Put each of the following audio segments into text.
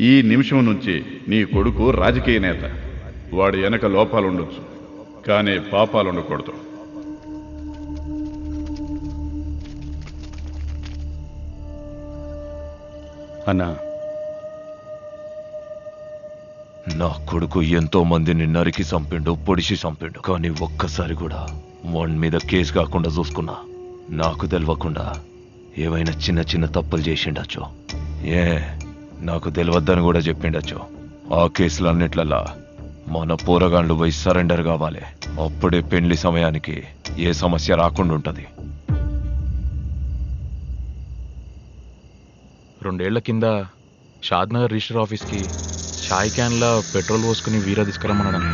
ఈ నిమిషం నుంచి నీ కొడుకు రాజకీయ నేత. వాడి వెనక లోపాలుండొచ్చు, కానీ పాపాలు ఉండకూడదు. అన్నా, నా కొడుకు ఎంతో మందిని నరికి చంపిండు, పొడిచి చంపిండు. కానీ ఒక్కసారి కూడా వాడి మీద కేసు కాకుండా చూసుకున్నా. నాకు తెలియకుండా ఏవైనా చిన్న చిన్న తప్పులు చేసిండొచ్చు, నాకు తెలియద్దని కూడా చెప్పిండొచ్చు. ఆ కేసులన్నిట్లలా మన పోరగాండ్లు పోయి సరెండర్ కావాలి. అప్పుడే పెళ్లి సమయానికి ఏ సమస్య రాకుండా ఉంటది. 2 ఏళ్ల కింద షాద్నగర్ రిజిస్టర్ ఆఫీస్కి చాయ్ క్యాన్ల పెట్రోల్ పోసుకుని వీర తీసుకురమ్మన్నాడు.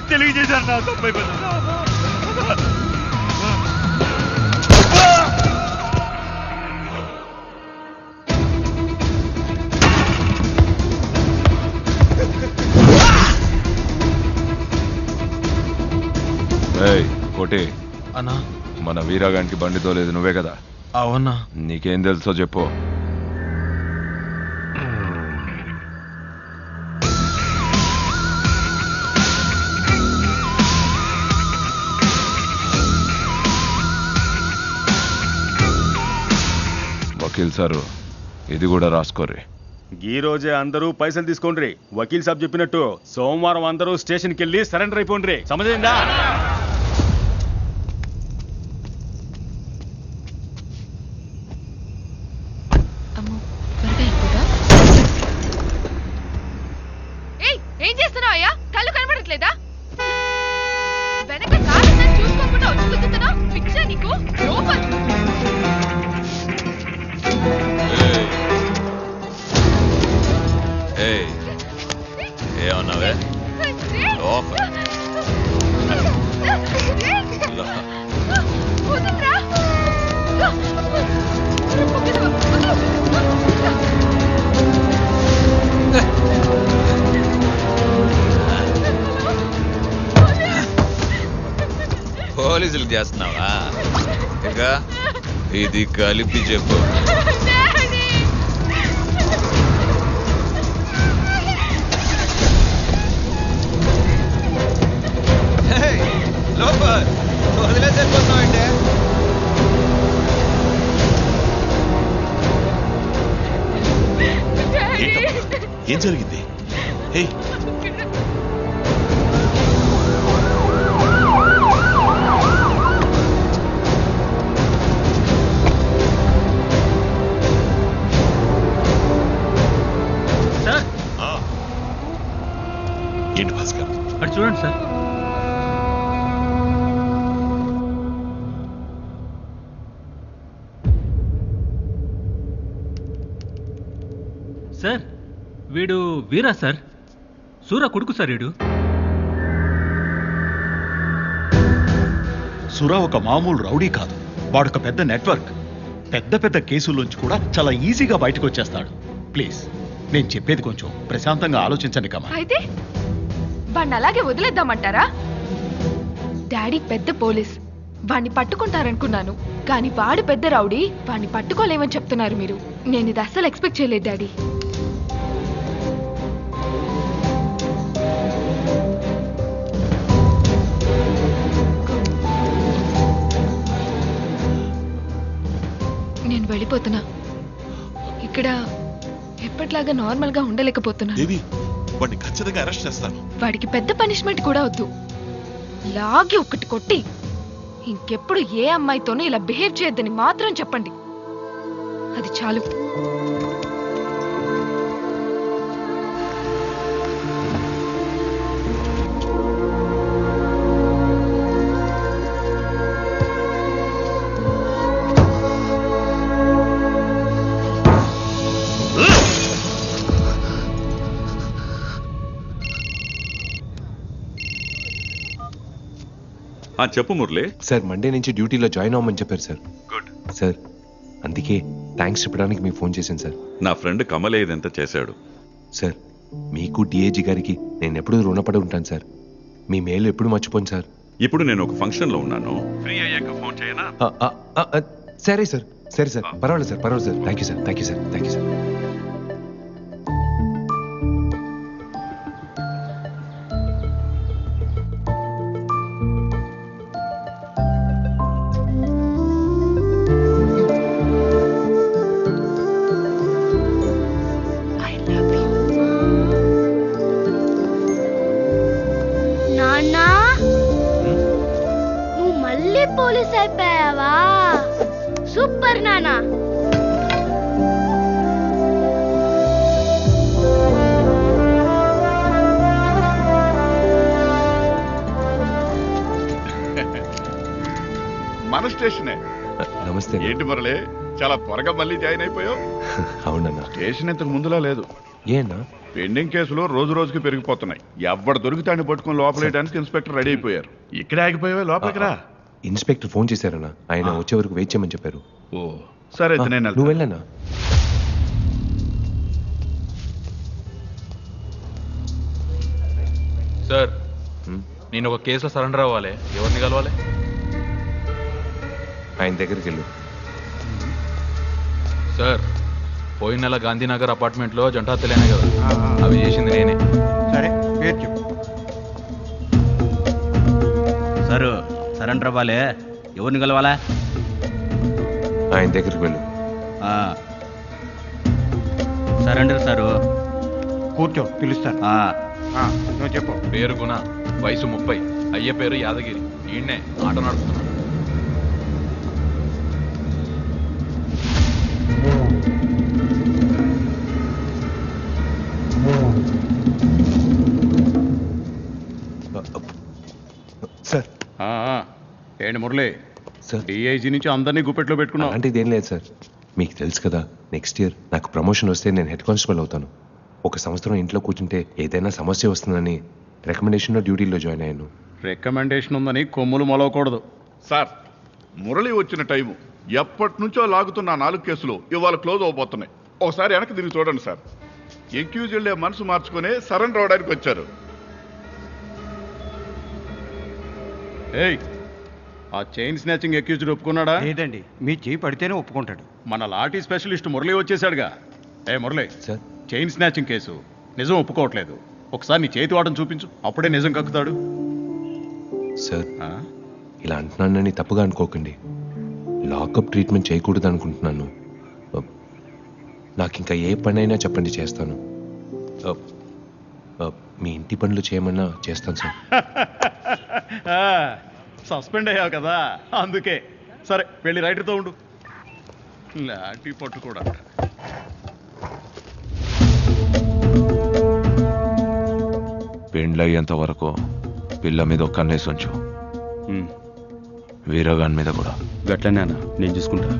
తెలియజేశారన్నా, తప్పైపోతున్నా. కోటి అన్నా, మన వీరాగానికి బండి తోలేదు నువ్వే కదా? అవునా? నీకేం తెలుసో చెప్పు. వకీల్ సారు, ఇది కూడా రాసుకోర్రి. ఈ రోజే అందరూ పైసలు తీసుకోండి. వకీల్ సాబ్ చెప్పినట్టు సోమవారం అందరూ స్టేషన్కి వెళ్ళి సరెండర్ అయిపోండి. సమజైందా? ఏం చేస్తున్నావు అయ్యా? కళ్ళు కనబడట్లేదా? వెనక కాదు చూసుకోకుండా వచ్చుకుంటున్నా. పిచ్చా నీకు? ఏమన్నావే? పోలీసులు చేస్తున్నావా? ఇంకా ఇది కలిపి చెప్పు. వదిలేసేపోతున్నావంటే ఏం జరిగింది? సార్, ఏంటి భాస్కర్? అటు చూడండి సార్. సార్, వీడు వీరా సార్, సూరా కొడుకు సార్. వీడు సురా ఒక మామూలు రౌడీ కాదు. వాడొక పెద్ద నెట్వర్క్. పెద్ద పెద్ద కేసుల్లోంచి కూడా చాలా ఈజీగా బయటకు వచ్చేస్తాడు. ప్లీజ్, నేను చెప్పేది కొంచెం ప్రశాంతంగా ఆలోచించండి. కమా అయితే వాణ్ణి అలాగే వదిలేద్దామంటారా? డాడీ పెద్ద పోలీస్, వాణ్ణి పట్టుకుంటారనుకున్నాను. కానీ వాడు పెద్ద రౌడీ, వాణ్ణి పట్టుకోలేమని చెప్తున్నారు మీరు. నేను ఇది అస్సలు ఎక్స్పెక్ట్ చేయలేదు డాడీ. వెళ్ళిపోతున్నా. ఇక్కడ ఎప్పట్లాగా నార్మల్ గా ఉండలేకపోతున్నా. దేవి, వాడిని ఖచ్చితంగా అరెస్ట్ చేస్తాను. వాడికి పెద్ద పనిష్మెంట్ కూడా వద్దు. లాగి ఒకటి కొట్టి ఇంకెప్పుడు ఏ అమ్మాయితోనూ ఇలా బిహేవ్ చేయొద్దని మాత్రం చెప్పండి. అది చాలు. చెప్పు మురళి. సార్ మండే నుంచి డ్యూటీలో జాయిన్ అవ్వమని చెప్పారు సార్. గుడ్ సార్, అందుకే థ్యాంక్స్ చెప్పడానికి మీకు ఫోన్ చేశాను సార్. నా ఫ్రెండ్ కమల్ ఇదంతా చేశాడు. సార్ మీకు డిఏజీ గారికి నేను ఎప్పుడు రుణపడి ఉంటాను సార్. మీ మేలు ఎప్పుడు మర్చిపోను సార్. ఇప్పుడు నేను ఒక ఫంక్షన్లో ఉన్నాను. ఫ్రీ అయ్యాక ఫోన్ చేయనా? సరే సార్, సరే సార్, పర్వాలేదు సార్, పర్వాలేదు sir. Thank you sir, thank you sir, thank you sir. Police అయిపోయావా? సూపర్ నానా. మన స్టేషనే. నమస్తే. ఏంటి మురళి, చాలా త్వరగా మళ్ళీ జాయిన్ అయిపోయావు? అవునన్నా. స్టేషన్ ఇంతకు ముందులా లేదు. ఏనా? పెండింగ్ కేసులు రోజు రోజుకి పెరిగిపోతున్నాయి. ఎవరు దొరికితాన్ని పట్టుకుని లోపలేయడానికి ఇన్స్పెక్టర్ రెడీ అయిపోయారు. ఇక్కడే ఆగిపోయావా? లోపలికి రా. ఇన్స్పెక్టర్ ఫోన్ చేశారన్నా, ఆయన వచ్చే వరకు వెయిట్ చేయమని చెప్పారు. ఓ సరే, అయితే నేను నువ్వు వెళ్ళనా? సార్, నేను ఒక కేసులో సరెండర్ అవ్వాలి. ఎవరిని కలవాలి? ఆయన దగ్గరికి వెళ్ళు. సార్, పోయిన నెల గాంధీనగర్ అపార్ట్మెంట్లో జంటా తెలియనే కదా, అవి చేసింది నేనే. సరే, పేరు చెప్పు. సార్, సరెండర్ అవ్వాలి. ఎవరిని కలవాలా? ఆయన దగ్గరికి వెళ్ళు. Surrender sir. కూర్చో, పిలుస్తాను. నువ్వు చెప్పు. పేరు గుణ, వయసు 30, అయ్య పేరు యాదగిరి. ఈయన్నే ఆట నడుపుతున్నాడు. సార్. ఏంటి మురళి, సార్ డిఐజీ నుంచి అందరినీ గుప్పెట్లో పెట్టుకున్నావు? అలాంటిది ఏం లేదు సార్. మీకు తెలుసు కదా, నెక్స్ట్ ఇయర్ నాకు ప్రమోషన్ వస్తే నేను హెడ్ కానిస్టేబుల్ అవుతాను. ఒక సంవత్సరం ఇంట్లో కూర్చుంటే ఏదైనా సమస్య వస్తుందని రికమెండేషన్లో డ్యూటీలో జాయిన్ అయ్యాను. రికమెండేషన్ ఉందని కొమ్ములు మొలవకూడదు. సార్, మురళి వచ్చిన టైము ఎప్పటి నుంచో లాగుతున్న 4 కేసులు ఇవాళ క్లోజ్ అవబోతున్నాయి. ఒకసారి వెనక్కి తిరిగి చూడండి సార్. ఎక్యూజ్డ్లే మనసు మార్చుకునే సరెండర్ అవడానికి వచ్చారు. ఏయ్, ఆ చైన్ స్నాచింగ్ అక్యూజ్డ్ ఒప్పుకున్నాడా? లేదండి, మీ చేయి పడితేనే ఒప్పుకుంటాడు. మన లాఠీ స్పెషలిస్ట్ మురళి వచ్చేసాడుగా. ఏ Murali, sir chain snatching case నిజం ఒప్పుకోవట్లేదు. ఒకసారి నీ చేతి వాటం చూపించు, అప్పుడే నిజం కక్కుతాడు. సార్, ఇలా అంటున్నానని తప్పుగా అనుకోకండి. లాకప్ ట్రీట్మెంట్ చేయకూడదు అనుకుంటున్నాను. నాకు ఇంకా ఏ పనైనా చెప్పండి, చేస్తాను. మీ ఇంటి పనులు చేయమన్నా చేస్తాను సార్. సస్పెండ్ అయ్యావు కదా, అందుకే. సరే, వెళ్ళి రైటర్తో ఉండు. లాఠీ పట్టు కూడా. పెండ్లయ్యేంత వరకు పిల్ల మీద ఒక కన్నేసి ఉంచు. వీరగాన్ మీద కూడా. గట్లనే నేను చూసుకుంటా.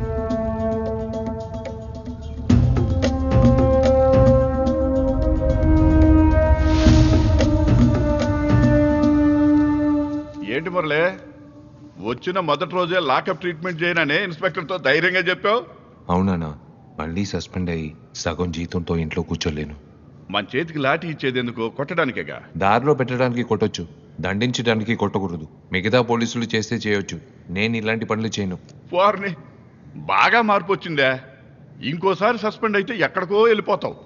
ఏంటి మురళి, వచ్చిన మొదటి రోజే లాకప్ ట్రీట్మెంట్ చేయనని ఇన్స్పెక్టర్తో ధైర్యంగా చెప్పావు? అవునా, మళ్ళీ సస్పెండ్ అయ్యి సగం జీతంతో ఇంట్లో కూర్చోలేను. మన చేతికి లాఠీ ఇచ్చేది ఎందుకు? కొట్టడానికేగా. దారిలో పెట్టడానికి కొట్టొచ్చు, దండించడానికి కొట్టకూడదు. మిగతా పోలీసులు చేస్తే చేయొచ్చు, నేను ఇలాంటి పనులు చేయను. వారిని బాగా మార్పు వచ్చిందే. ఇంకోసారి సస్పెండ్ అయితే ఎక్కడికో వెళ్ళిపోతావు.